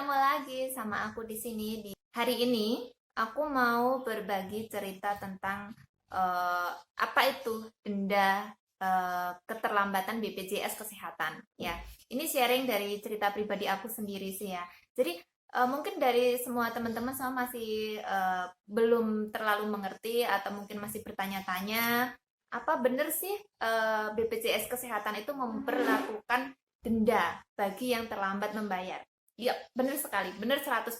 ketemu lagi sama aku di sini. Hari ini aku mau berbagi cerita tentang apa itu denda keterlambatan BPJS Kesehatan. Ya, ini sharing dari cerita pribadi aku sendiri sih ya. Jadi mungkin dari semua teman-teman sama masih belum terlalu mengerti atau mungkin masih bertanya-tanya, apa benar sih BPJS Kesehatan itu memperlakukan denda bagi yang terlambat membayar? Iya, benar sekali, benar 100%.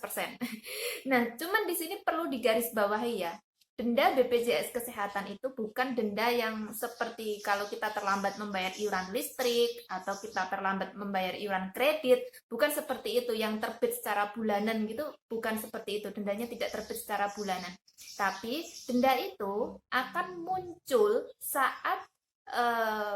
Nah, cuman di sini perlu digarisbawahi ya. Denda BPJS Kesehatan itu bukan denda yang seperti kalau kita terlambat membayar iuran listrik atau kita terlambat membayar iuran kredit, bukan seperti itu yang terbit secara bulanan gitu, bukan seperti itu. Dendanya tidak terbit secara bulanan. Tapi denda itu akan muncul saat eh,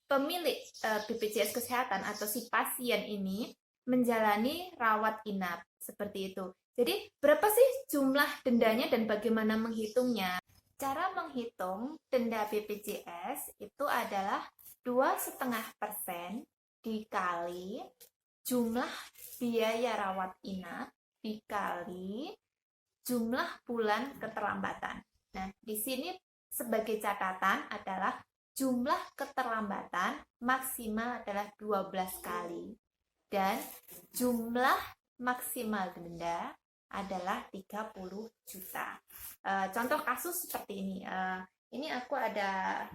pemilik BPJS Kesehatan atau si pasien ini menjalani rawat inap seperti itu. Jadi berapa sih jumlah dendanya dan bagaimana menghitungnya? Cara menghitung denda BPJS itu adalah 2,5% dikali jumlah biaya rawat inap dikali jumlah bulan keterlambatan. Nah, di sini sebagai catatan adalah jumlah keterlambatan maksimal adalah 12 kali dan jumlah maksimal denda adalah 30 juta. Contoh kasus seperti ini. Ini aku ada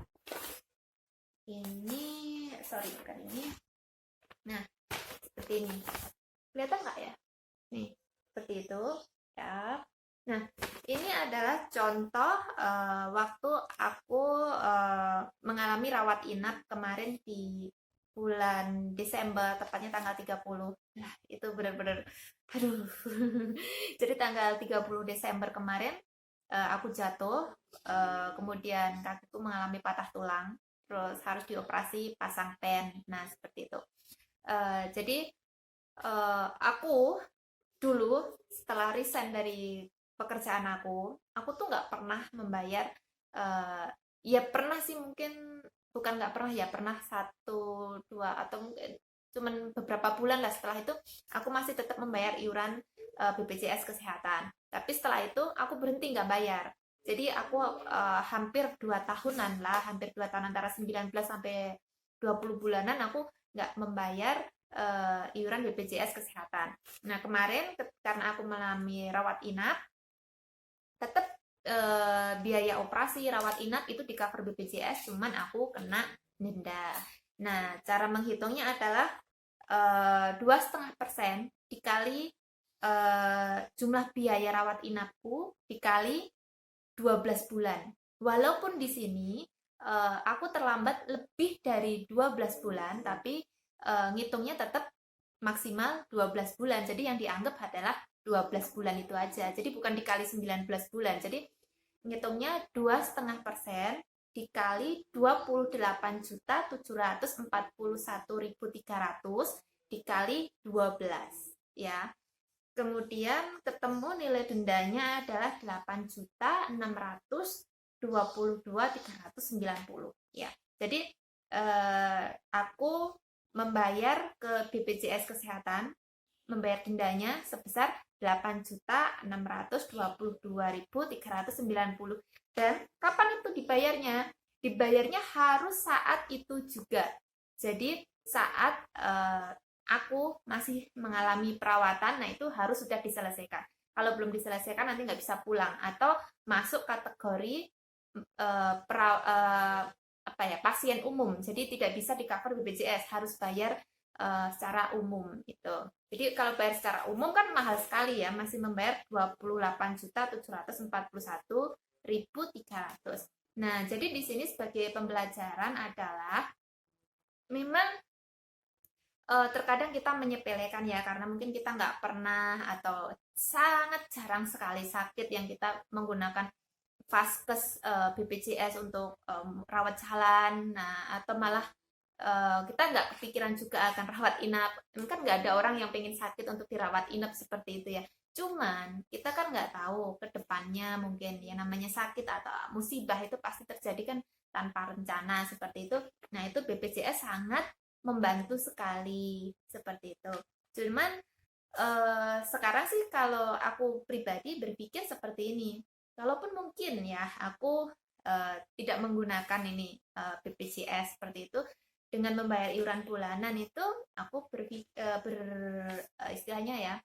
ini, sorry bukan ini. Nah, seperti ini. Kelihatan nggak ya? Nih, seperti itu. Ya. Nah, ini adalah contoh waktu aku mengalami rawat inap kemarin di bulan Desember, tepatnya tanggal 30. Nah, itu benar-benar aduh. Jadi tanggal 30 Desember kemarin aku jatuh, kemudian kakiku mengalami patah tulang, terus harus dioperasi pasang pen. Nah, seperti itu. Jadi aku dulu setelah resign dari pekerjaan aku tuh nggak pernah membayar, ya pernah sih mungkin, bukan nggak pernah ya, pernah satu dua atau mungkin cuman beberapa bulan lah setelah itu aku masih tetap membayar iuran BPJS Kesehatan. Tapi setelah itu aku berhenti nggak bayar. Jadi aku hampir 2 tahunan lah, hampir 2 tahun, antara 19 sampai 20 bulanan aku nggak membayar iuran BPJS Kesehatan. Nah, kemarin karena aku mengalami rawat inap, tetap biaya operasi rawat inap itu di cover BPJS, cuman aku kena denda. Nah, cara menghitungnya adalah 2,5% dikali jumlah biaya rawat inapku dikali 12 bulan. Walaupun di sini aku terlambat lebih dari 12 bulan, tapi ngitungnya tetap maksimal 12 bulan. Jadi yang dianggap adalah 12 bulan itu aja. Jadi bukan dikali 19 bulan. Jadi ngitungnya 2,5% dikali 28.741.300 dikali 12 ya. Kemudian ketemu nilai dendanya adalah 8.622.390 ya. Jadi aku membayar ke BPJS Kesehatan, membayar dendanya sebesar 8.622.390. Dan kapan itu dibayarnya? Dibayarnya harus saat itu juga. Jadi saat aku masih mengalami perawatan, nah itu harus sudah diselesaikan. Kalau belum diselesaikan nanti nggak bisa pulang atau masuk kategori pasien umum. Jadi tidak bisa di cover BPJS, harus bayar secara umum gitu. Jadi kalau bayar secara umum kan mahal sekali ya, masih membayar 28.741.300. Nah, jadi di sini sebagai pembelajaran adalah memang terkadang kita menyepelekan ya, karena mungkin kita nggak pernah atau sangat jarang sekali sakit yang kita menggunakan vaskes BPJS untuk rawat jalan, nah atau malah kita nggak kepikiran juga akan rawat inap. Kan nggak ada orang yang pengen sakit untuk dirawat inap seperti itu ya. Cuman kita kan nggak tahu ke depannya, mungkin yang namanya sakit atau musibah itu pasti terjadi kan tanpa rencana seperti itu. Nah, itu BPJS sangat membantu sekali seperti itu. Cuman Sekarang sih kalau aku pribadi berpikir seperti ini. Kalaupun mungkin ya aku tidak menggunakan ini BPJS seperti itu dengan membayar iuran bulanan itu aku istilahnya ya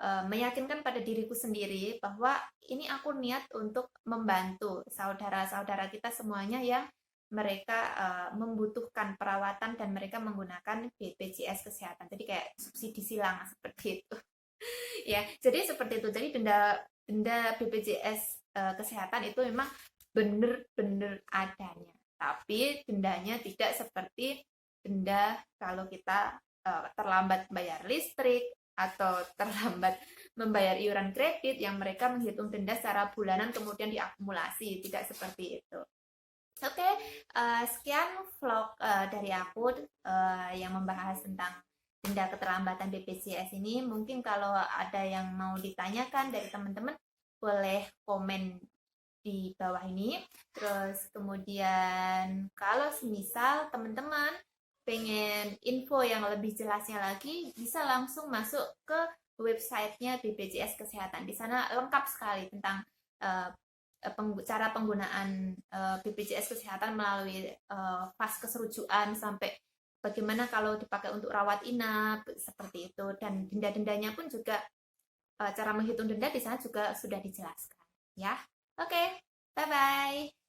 meyakinkan pada diriku sendiri bahwa ini aku niat untuk membantu saudara-saudara kita semuanya yang mereka membutuhkan perawatan dan mereka menggunakan BPJS kesehatan. Jadi kayak subsidi silang seperti itu. Ya, jadi seperti itu. Jadi denda denda BPJS kesehatan itu memang benar-benar adanya. Tapi dendanya tidak seperti denda kalau kita terlambat bayar listrik atau terlambat membayar iuran kredit yang mereka menghitung denda secara bulanan kemudian diakumulasi, tidak seperti itu. Oke, sekian vlog dari aku yang membahas tentang denda keterlambatan BPJS ini. Mungkin kalau ada yang mau ditanyakan dari teman-teman, boleh komen di bawah ini. Terus kemudian kalau semisal teman-teman pengen info yang lebih jelasnya lagi, bisa langsung masuk ke websitenya BPJS Kesehatan. Di sana lengkap sekali tentang cara penggunaan BPJS Kesehatan melalui fas keserujukan sampai bagaimana kalau dipakai untuk rawat inap seperti itu, dan denda-dendanya pun juga cara menghitung denda di sana juga sudah dijelaskan ya. Oke, bye bye.